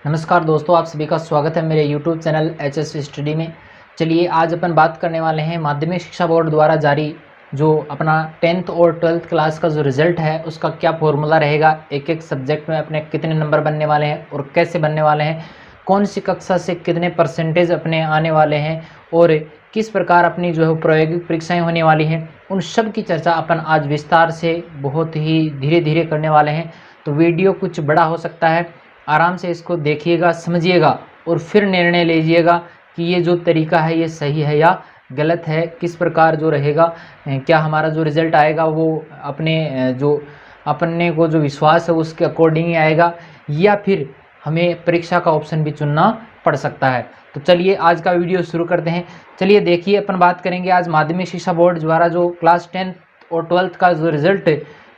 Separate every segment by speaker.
Speaker 1: नमस्कार दोस्तों, आप सभी का स्वागत है मेरे YouTube चैनल एचएस स्टडी में। चलिए आज अपन बात करने वाले हैं माध्यमिक शिक्षा बोर्ड द्वारा जारी जो अपना 10th और 12th क्लास का जो रिज़ल्ट है उसका क्या फॉर्मूला रहेगा, एक एक सब्जेक्ट में अपने कितने नंबर बनने वाले हैं और कैसे बनने वाले हैं, कौन सी कक्षा से कितने परसेंटेज अपने आने वाले हैं और किस प्रकार अपनी जो है प्रायोगिक परीक्षाएँ होने वाली हैं, उन सब की चर्चा अपन आज विस्तार से बहुत ही धीरे धीरे करने वाले हैं। तो वीडियो कुछ बड़ा हो सकता है, आराम से इसको देखिएगा, समझिएगा और फिर निर्णय लीजिएगा कि ये जो तरीका है ये सही है या गलत है, किस प्रकार जो रहेगा, क्या हमारा जो रिज़ल्ट आएगा वो अपने जो अपने को जो विश्वास है उसके अकॉर्डिंग ही आएगा या फिर हमें परीक्षा का ऑप्शन भी चुनना पड़ सकता है। तो चलिए आज का वीडियो शुरू करते हैं। चलिए देखिए, अपन बात करेंगे आज माध्यमिक शिक्षा बोर्ड द्वारा जो क्लास 10th और 12th का जो रिज़ल्ट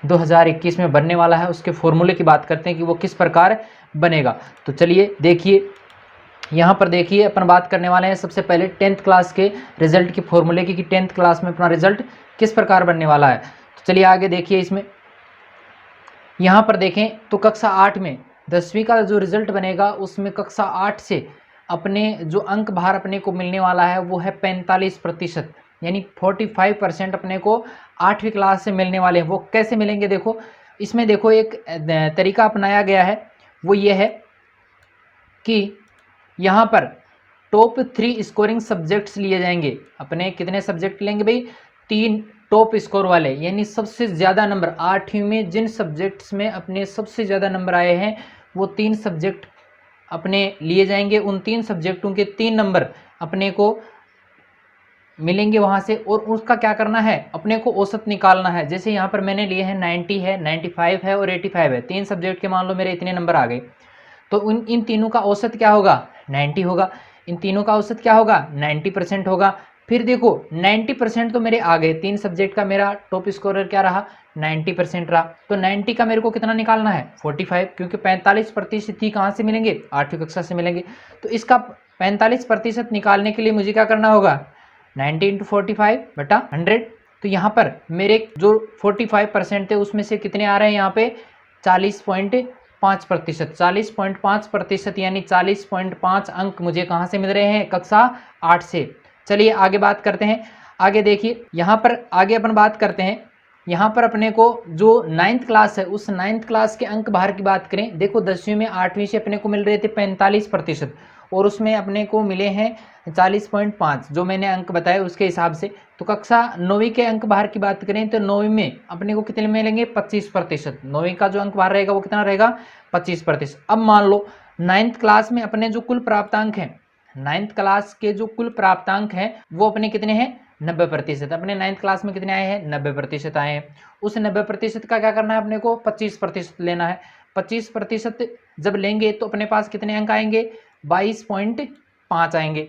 Speaker 1: 2021 में बनने वाला है उसके फॉर्मूले की बात करते हैं कि वो किस प्रकार बनेगा। तो चलिए देखिए, यहाँ पर देखिए अपन बात करने वाले हैं सबसे पहले 10th क्लास के रिजल्ट के फॉर्मूले की कि 10th क्लास में अपना रिजल्ट किस प्रकार बनने वाला है। तो चलिए आगे देखिए, इसमें यहाँ पर देखें तो कक्षा 8 में 10वीं का जो रिजल्ट बनेगा उसमें कक्षा 8 से अपने जो अंक भार अपने को मिलने वाला है वो है 45%, यानी 45% अपने को 8वीं क्लास से मिलने वाले हैं। वो कैसे मिलेंगे, देखो इसमें देखो एक तरीका अपनाया गया है, वो ये है कि यहाँ पर टॉप 3 स्कोरिंग सब्जेक्ट्स लिए जाएंगे। अपने कितने सब्जेक्ट लेंगे भाई? 3 टॉप स्कोर वाले, यानी सबसे ज़्यादा नंबर 8वीं में जिन सब्जेक्ट्स में अपने सबसे ज़्यादा नंबर आए हैं वो 3 सब्जेक्ट अपने लिए जाएंगे। उन 3 सब्जेक्टों के 3 नंबर अपने को मिलेंगे वहाँ से, और उसका क्या करना है, अपने को औसत निकालना है। जैसे यहाँ पर मैंने लिए हैं 90 है, 95 है और 85 है, 3 सब्जेक्ट के मान लो मेरे इतने नंबर आ गए, तो इन तीनों का औसत क्या होगा? 90 होगा। इन तीनों का औसत क्या होगा? 90% होगा। फिर देखो 90% तो मेरे आ गए, 3 सब्जेक्ट का मेरा टॉप स्कोरर क्या रहा? 90% रहा। तो 90 का मेरे को कितना निकालना है? 45, क्योंकि 45% ही कहाँ से मिलेंगे? 8वीं कक्षा से मिलेंगे। तो इसका 45% निकालने के लिए मुझे क्या करना होगा? 90 × 45/100। तो यहाँ पर मेरे जो 45% थे उसमें से कितने आ रहे हैं यहाँ पे? 40.5%। 40.5% यानी 40.5 अंक मुझे कहाँ से मिल रहे हैं? कक्षा 8 से। चलिए आगे बात करते हैं। आगे देखिए, यहाँ पर आगे अपन बात करते हैं, यहाँ पर अपने को जो 9th क्लास है उस 9th क्लास के अंक भार की बात करें। देखो 10वीं में 8वीं से अपने को मिल रहे थे 45% और उसमें अपने को मिले हैं 40.5, जो मैंने अंक बताए उसके हिसाब से। तो कक्षा 9वीं के अंक भार की बात करें तो 9वीं में अपने को कितने मिलेंगे? 25%। 9वीं का जो अंक भार रहेगा वो कितना रहेगा? 25%। अब मान लो 9th क्लास में अपने जो कुल प्राप्तांक हैं, 9th क्लास के जो कुल प्राप्तांक हैं वो अपने कितने हैं? 90%। अपने 9th क्लास में कितने आए हैं? 90% आए हैं। उस 90% का क्या करना है अपने को? 25% लेना है। 25% जब लेंगे तो अपने पास कितने अंक आएंगे? 22.5 आएंगे।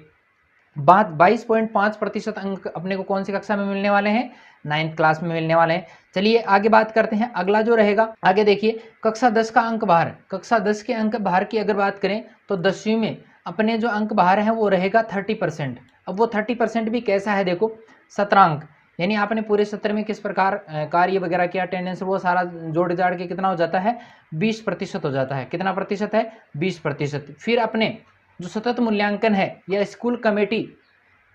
Speaker 1: बात 22.5% अंक अपने को कौन सी कक्षा में मिलने वाले हैं? 9th क्लास में मिलने वाले हैं। चलिए आगे बात करते हैं, अगला जो रहेगा। आगे देखिए, कक्षा 10 का अंक भार। कक्षा 10 के अंक भार की अगर बात करें तो 10वीं में अपने जो अंक भार है वो रहेगा 30%। अब वो 30% भी कैसा है, देखो 17 अंक, यानी आपने पूरे सत्र में किस प्रकार कार्य वगैरह किया, अटेंडेंस, वो सारा जोड़ जाड़ के कितना हो जाता है? 20% हो जाता है। कितना प्रतिशत है? 20%। फिर अपने जो सतत मूल्यांकन है या स्कूल कमेटी,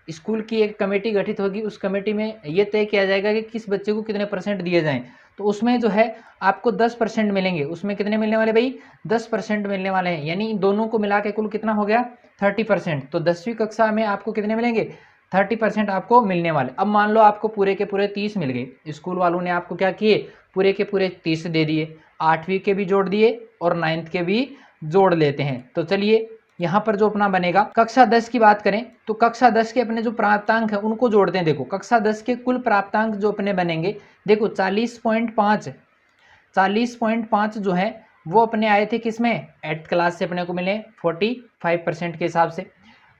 Speaker 1: स्कूल की एक कमेटी गठित होगी, उस कमेटी में ये तय किया जाएगा कि किस बच्चे को कितने परसेंट दिए जाएं। तो उसमें जो है आपको 10% मिलेंगे। उसमें कितने मिलने वाले भाई? 10% मिलने वाले हैं, यानी इन दोनों को मिला के कुल कितना हो गया? 30%। तो 10वीं कक्षा में आपको कितने मिलेंगे? 30% आपको मिलने वाले। अब मान लो आपको पूरे के पूरे 30 मिल गए, स्कूल वालों ने आपको क्या किए? पूरे के पूरे 30 दे दिए, 8वीं के भी जोड़ दिए और 9th के भी जोड़ लेते हैं। तो चलिए यहाँ पर जो अपना बनेगा, कक्षा 10 की बात करें तो कक्षा 10 के अपने जो प्राप्तांक है उनको जोड़ते हैं। देखो कक्षा 10 के कुल प्राप्तांक जो अपने बनेंगे, देखो 40.5 जो है वो अपने आए थे किसमें? 8th क्लास से अपने को मिले 45% के हिसाब से।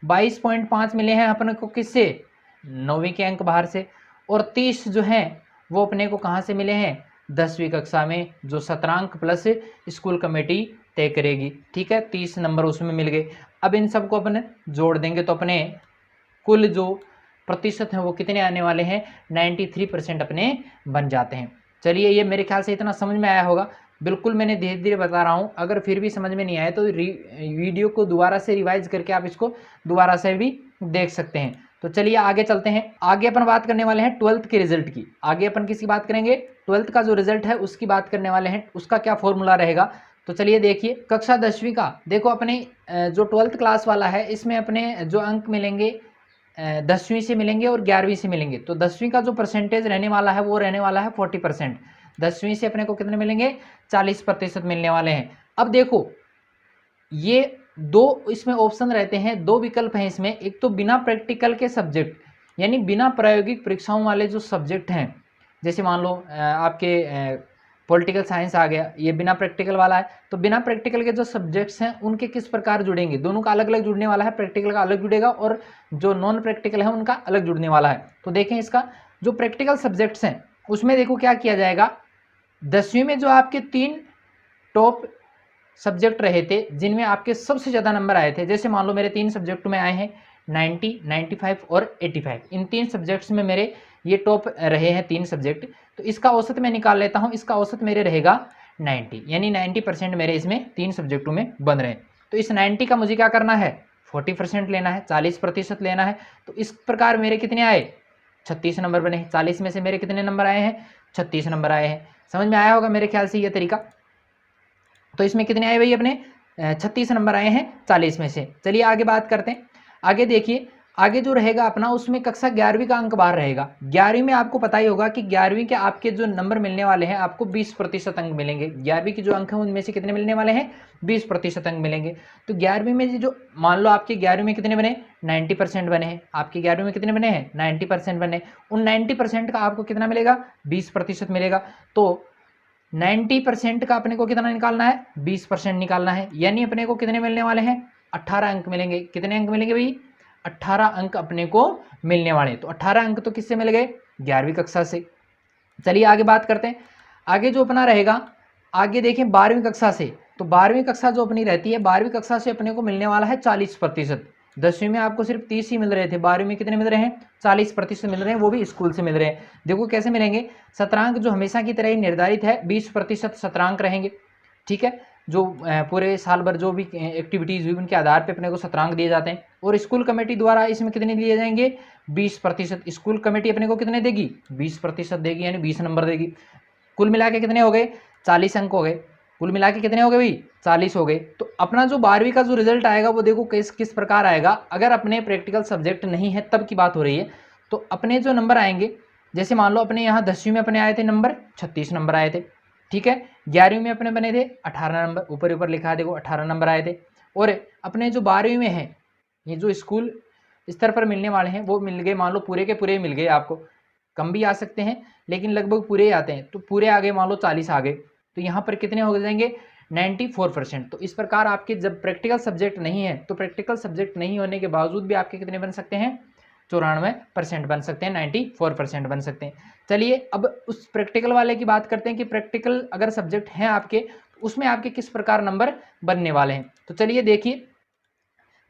Speaker 1: 22.5 मिले हैं अपने को किससे? 9वीं के अंक बाहर से। और 30 जो हैं वो अपने को कहाँ से मिले हैं? 10वीं कक्षा में, जो 17 अंक प्लस स्कूल कमेटी तय करेगी। ठीक है, 30 नंबर उसमें मिल गए। अब इन सबको अपने जोड़ देंगे तो अपने कुल जो प्रतिशत हैं वो कितने आने वाले हैं? 93% अपने बन जाते हैं। चलिए ये मेरे ख्याल से इतना समझ में आया होगा। बिल्कुल मैंने धीरे धीरे बता रहा हूँ, अगर फिर भी समझ में नहीं आए तो वीडियो को दोबारा से रिवाइज करके आप इसको दोबारा से भी देख सकते हैं। तो चलिए आगे चलते हैं। आगे अपन बात करने वाले हैं 12th के रिजल्ट की। आगे अपन किसकी बात करेंगे? 12th का जो रिजल्ट है उसकी बात करने वाले हैं, उसका क्या फॉर्मूला रहेगा। तो चलिए देखिए, कक्षा 10वीं का देखो, अपने जो 12th क्लास वाला है इसमें अपने जो अंक मिलेंगे 10वीं से मिलेंगे और 11वीं से मिलेंगे। तो 10वीं का जो परसेंटेज रहने वाला है वो रहने वाला है 40%। 10वीं से अपने को कितने मिलेंगे? 40% मिलने वाले हैं। अब देखो, ये दो इसमें ऑप्शन रहते हैं, दो विकल्प हैं इसमें। एक तो बिना प्रैक्टिकल के सब्जेक्ट, यानी बिना प्रायोगिक परीक्षाओं वाले जो सब्जेक्ट हैं, जैसे मान लो आपके पॉलिटिकल साइंस आ गया, ये बिना प्रैक्टिकल वाला है। तो बिना प्रैक्टिकल के जो सब्जेक्ट्स हैं उनके किस प्रकार जुड़ेंगे, दोनों का अलग अलग जुड़ने वाला है, प्रैक्टिकल का अलग जुड़ेगा और जो नॉन प्रैक्टिकल है उनका अलग जुड़ने वाला है। तो देखें, इसका जो प्रैक्टिकल सब्जेक्ट्स हैं उसमें देखो क्या किया जाएगा। 10वीं में जो आपके 3 टॉप सब्जेक्ट रहे थे जिनमें आपके सबसे ज़्यादा नंबर आए थे, जैसे मान लो मेरे 3 सब्जेक्ट में आए हैं 90, 95 और 85। इन 3 सब्जेक्ट्स में मेरे ये टॉप रहे हैं 3 सब्जेक्ट। तो इसका औसत मैं निकाल लेता हूँ, इसका औसत मेरे रहेगा 90, यानी 90% मेरे इसमें 3 सब्जेक्टों में बन रहे हैं। तो इस 90 का मुझे क्या करना है? 40% लेना है, 40% लेना है। तो इस प्रकार मेरे कितने आए? 36 नंबर बने। 40 में से मेरे कितने नंबर आए हैं? 36 नंबर आए हैं। समझ में आया होगा मेरे ख्याल से ये तरीका। तो इसमें कितने आए भाई? अपने 36 नंबर आए हैं 40 में से। चलिए आगे बात करते हैं। आगे देखिए, आगे जो रहेगा अपना, उसमें कक्षा 11वीं का अंक बाहर रहेगा। 11वीं में आपको पता ही होगा कि 11वीं के आपके जो नंबर मिलने वाले हैं, आपको 20% अंक मिलेंगे। 11वीं के जो अंक हैं उनमें से कितने मिलने वाले हैं? 20% अंक मिलेंगे। तो 11वीं में जो मान लो आपके 11वीं में कितने बने? 90% बने हैं। आपके 11वीं में कितने बने हैं? 90% बने। उन 90% का आपको कितना मिलेगा? 20% मिलेगा। तो 90% का अपने को कितना निकालना है? 20% निकालना है, यानी अपने को कितने मिलने वाले हैं? 18 अंक मिलेंगे। कितने अंक मिलेंगे भाई? 18 अंक अपने को मिलने वाले। तो 18 अंक तो किससे मिल गए? 11वीं कक्षा से। चलिए आगे बात करते हैं। आगे जो अपना रहेगा, आगे देखें 12वीं कक्षा से। तो 12वीं कक्षा जो अपनी रहती है, 12वीं कक्षा से अपने को मिलने वाला है 40%। 10वीं में आपको सिर्फ 30 ही मिल रहे थे, 12वीं में कितने मिल रहे हैं? 40% मिल रहे हैं, वो भी स्कूल से मिल रहे हैं। देखो कैसे मिलेंगे। शतरांक जो हमेशा की तरह ही निर्धारित है, 20% शतरांक रहेंगे। ठीक है, जो पूरे साल भर जो भी एक्टिविटीज़ हुई उनके आधार पे अपने को शतरांक दिए जाते हैं। और स्कूल कमेटी द्वारा इसमें कितने दिए जाएंगे? 20%। स्कूल कमेटी अपने को कितने देगी? 20% देगी, यानी 20 नंबर देगी। कुल मिला के कितने हो गए? 40 अंक हो गए। कुल मिला के कितने हो गए भाई? 40 हो गए। तो अपना जो 12वीं का जो रिजल्ट आएगा वो देखो किस किस प्रकार आएगा। अगर अपने प्रैक्टिकल सब्जेक्ट नहीं है तब की बात हो रही है, तो अपने जो नंबर आएंगे, जैसे मान लो अपने यहाँ 10वीं में अपने आए थे नंबर 36 नंबर आए थे। ठीक है, 11वीं में अपने बने थे 18 नंबर, ऊपर ऊपर लिखा है देखो 18 नंबर आए थे। और अपने जो 12वीं में है, ये जो स्कूल स्तर पर मिलने वाले हैं वो मिल गए, मान लो पूरे के पूरे मिल गए आपको। कम भी आ सकते हैं लेकिन लगभग पूरे ही आते हैं। तो पूरे आ गए, मान लो 40 आ गए। तो यहाँ पर कितने हो जाएंगे? 94%। तो इस प्रकार आपके जब प्रैक्टिकल सब्जेक्ट नहीं है, तो प्रैक्टिकल सब्जेक्ट नहीं होने के बावजूद भी आपके कितने बन सकते हैं? 94% बन सकते हैं, 94% बन सकते हैं। चलिए अब उस प्रैक्टिकल वाले की बात करते हैं कि प्रैक्टिकल अगर सब्जेक्ट हैं आपके, उसमें आपके किस प्रकार नंबर बनने वाले हैं। तो चलिए देखिए,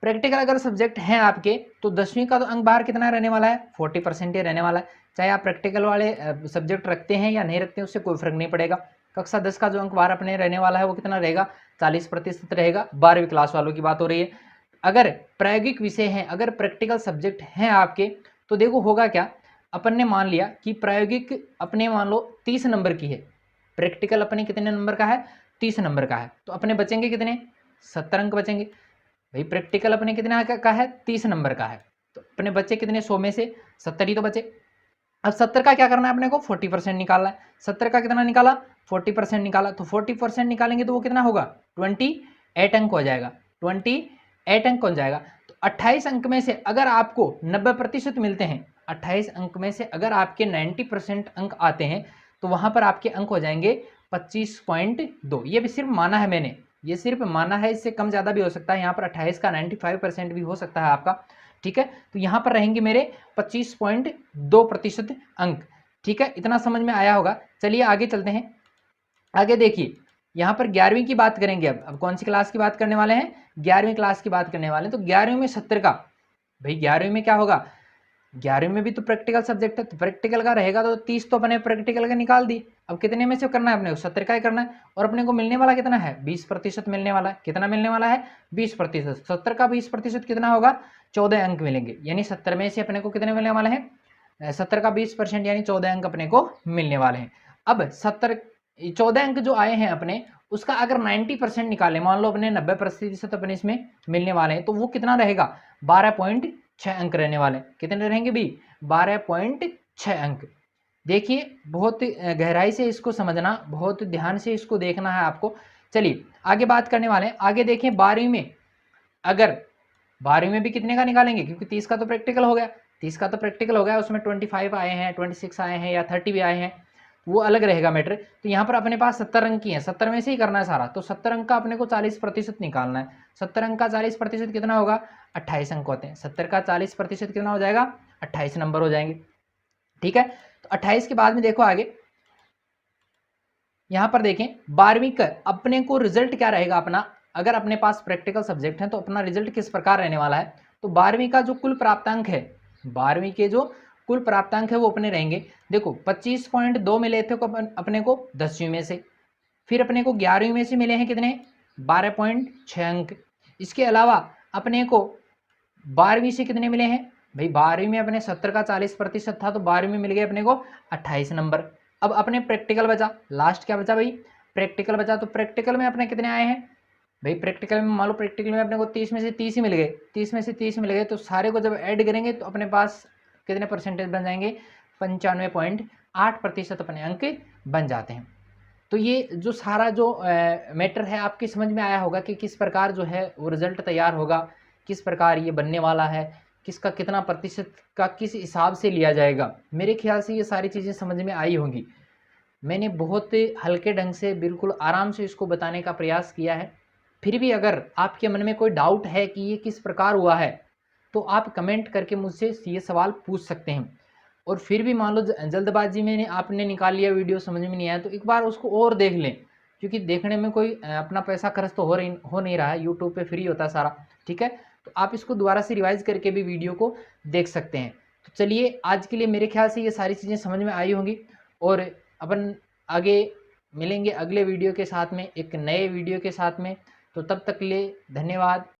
Speaker 1: प्रैक्टिकल अगर सब्जेक्ट हैं आपके, तो 10वीं का तो अंक बाहर कितना रहने वाला है? 40% ही रहने वाला है। चाहे आप प्रैक्टिकल वाले सब्जेक्ट रखते हैं या नहीं रखते हैं, उससे कोई फर्क नहीं पड़ेगा। कक्षा 10 का जो अंक बाहर अपने रहने वाला है वो कितना रहेगा? 40% रहेगा। 12वीं क्लास वालों की बात हो रही है। अगर प्रायोगिक विषय हैं, अगर प्रैक्टिकल सब्जेक्ट हैं आपके, तो देखो होगा क्या। अपन ने मान लिया कि प्रायोगिक अपने मान लो 30 नंबर की है, प्रैक्टिकल अपने कितने नंबर का है? 30 नंबर का है। तो अपने बचेंगे कितने? 70 अंक बचेंगे। भाई प्रैक्टिकल अपने कितना का है? 30 नंबर का है। तो अपने बच्चे कितने? 100 में से 70 ही तो बचे। अब 70 का क्या करना है अपने को? 40% निकालना है। 70 का कितना निकाला? 40% निकाला। तो 40% निकालेंगे तो वो कितना होगा? 28 अंक हो जाएगा। 28 अंक हो जाएगा। तो 28 अंक में से अगर आपको 90% मिलते हैं, 28 अंक में से अगर आपके 90% अंक आते हैं, तो वहां पर आपके अंक हो जाएंगे 25.2। ये भी सिर्फ माना है मैंने, ये सिर्फ माना है, इससे कम ज़्यादा भी हो सकता है। यहाँ पर 28 का 95% भी हो सकता है आपका। ठीक है, तो यहाँ पर रहेंगे मेरे 25.2% अंक। ठीक है, इतना समझ में आया होगा। चलिए आगे चलते हैं। आगे देखिए, यहाँ पर 11वीं की बात करेंगे। अब कौन सी क्लास की बात करने वाले हैं? 11वीं क्लास की बात करने वाले हैं। तो 11वीं में 70 का, भाई 11वीं में क्या होगा? 11वीं में भी तो प्रैक्टिकल सब्जेक्ट है, तो प्रैक्टिकल का रहेगा तो 30 तो अपने प्रैक्टिकल का निकाल दी। अब कितने में से करना है अपने को, 70 का ही करना है। और अपने को मिलने वाला कितना है, 20% मिलने वाला है। कितना मिलने वाला है, 20%। 70 का 20% कितना होगा, 14 अंक मिलेंगे। यानी 70 में से अपने को कितने मिलने वाले हैं, 70 का 20% यानी 14 अंक अपने को मिलने वाले हैं। अब 14 अंक जो आए हैं अपने, उसका अगर 90% निकालें, मान लो अपने 90% अपने इसमें मिलने वाले हैं, तो वो कितना रहेगा, 12.6 अंक रहने वाले। कितने रहेंगे भी, 12.6 अंक। देखिए बहुत गहराई से इसको समझना, बहुत ध्यान से इसको देखना है आपको। चलिए आगे बात करने वाले हैं। आगे देखें 12वीं में, अगर 12वीं में भी कितने का निकालेंगे, क्योंकि 30 का तो प्रैक्टिकल हो गया, 30 का तो प्रैक्टिकल हो गया, उसमें 25 आए हैं, 26 आए हैं या 30 भी आए हैं, वो अलग रहेगा मैटर। तो यहाँ पर अपने पास 70 अंक की है, 70 में से ही करना है सारा। तो 70 अंक का अपने को 40% निकालना है। 70 अंक का 40% कितना होगा, 28 अंक होते हैं। 70 का 40% कितना हो जाएगा, 28 नंबर हो जाएंगे। ठीक है, तो 28 के बाद में देखो आगे, यहां पर देखें 12वीं का अपने को रिजल्ट क्या रहेगा अपना, अगर अपने पास प्रैक्टिकल सब्जेक्ट है तो अपना रिजल्ट किस प्रकार रहने वाला है। तो 12वीं का जो कुल प्राप्तांक है, 12वीं के जो कुल प्राप्तांक है वो अपने रहेंगे, देखो 25.2 मिले थे अपने को 10वीं में से, फिर अपने को 11वीं में से मिले हैं कितने, 12.6 अंक। इसके अलावा अपने को 12वीं से कितने मिले हैं भाई, 12वीं में अपने 70 का 40% था, तो 12वीं में मिल गए अपने को 28 नंबर। अब अपने प्रैक्टिकल बचा, लास्ट क्या बचा भाई, प्रैक्टिकल बचा। तो प्रैक्टिकल में अपने कितने आए हैं भाई, प्रैक्टिकल में मान लो प्रैक्टिकल में अपने को 30 में से 30 ही मिल गए, 30 में से 30 मिल गए, तो सारे को जब ऐड करेंगे तो अपने पास कितने परसेंटेज बन जाएंगे, 95.8% अपने अंक बन जाते हैं। तो ये जो सारा जो मैटर है आपके समझ में आया होगा कि किस प्रकार जो है वो रिजल्ट तैयार होगा, किस प्रकार ये बनने वाला है, किसका कितना प्रतिशत का किस हिसाब से लिया जाएगा। मेरे ख्याल से ये सारी चीज़ें समझ में आई होंगी। मैंने बहुत हल्के ढंग से बिल्कुल आराम से इसको बताने का प्रयास किया है। फिर भी अगर आपके मन में कोई डाउट है कि ये किस प्रकार हुआ है, तो आप कमेंट करके मुझसे ये सवाल पूछ सकते हैं। और फिर भी मान लो जल्दबाजी में आपने निकाल लिया, वीडियो समझ में नहीं आया, तो एक बार उसको और देख लें, क्योंकि देखने में कोई अपना पैसा खर्च तो हो नहीं रहा है, यूट्यूब पे फ्री होता है सारा। ठीक है, तो आप इसको दोबारा से रिवाइज करके भी वीडियो को देख सकते हैं। तो चलिए आज के लिए मेरे ख्याल से ये सारी चीज़ें समझ में आई होंगी, और अपन आगे मिलेंगे अगले वीडियो के साथ में, एक नए वीडियो के साथ में। तो तब तक के लिए धन्यवाद।